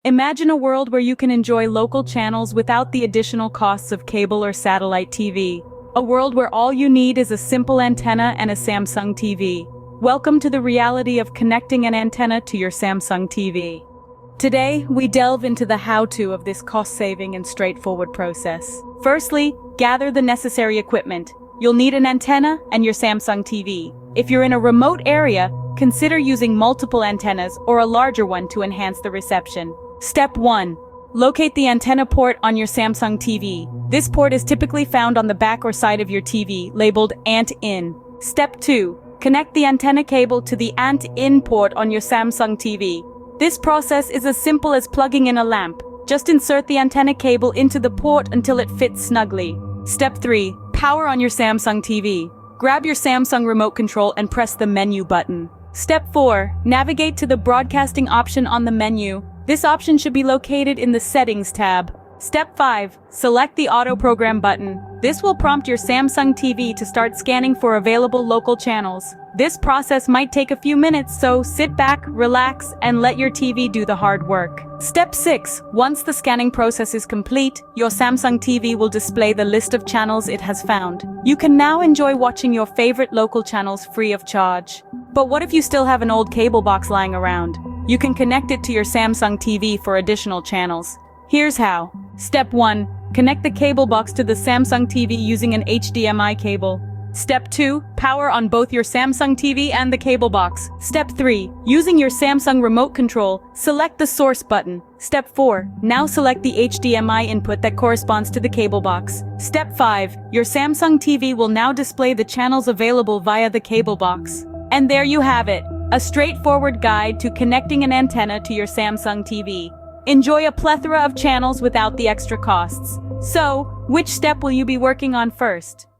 Imagine a world where you can enjoy local channels without the additional costs of cable or satellite TV. A world where all you need is a simple antenna and a Samsung TV. Welcome to the reality of connecting an antenna to your Samsung TV. Today, we delve into the how-to of this cost-saving and straightforward process. Firstly, gather the necessary equipment. You'll need an antenna and your Samsung TV. If you're in a remote area, consider using multiple antennas or a larger one to enhance the reception. Step 1. Locate the antenna port on your Samsung TV. This port is typically found on the back or side of your TV, labeled ANT-IN. Step 2. Connect the antenna cable to the ANT-IN port on your Samsung TV. This process is as simple as plugging in a lamp. Just insert the antenna cable into the port until it fits snugly. Step 3. Power on your Samsung TV. Grab your Samsung remote control and press the menu button. Step 4. Navigate to the broadcasting option on the menu. This option should be located in the Settings tab. Step 5. Select the Auto Program button. This will prompt your Samsung TV to start scanning for available local channels. This process might take a few minutes, so sit back, relax, and let your TV do the hard work. Step 6. Once the scanning process is complete, your Samsung TV will display the list of channels it has found. You can now enjoy watching your favorite local channels free of charge. But what if you still have an old cable box lying around? You can connect it to your Samsung TV for additional channels. Here's how. Step 1. Connect the cable box to the Samsung TV using an HDMI cable. Step 2. Power on both your Samsung TV and the cable box. Step 3. Using your Samsung remote control, select the source button. Step 4. Now select the HDMI input that corresponds to the cable box. Step 5. Your Samsung TV will now display the channels available via the cable box. And there you have it. A straightforward guide to connecting an antenna to your Samsung TV. Enjoy a plethora of channels without the extra costs. So, which step will you be working on first?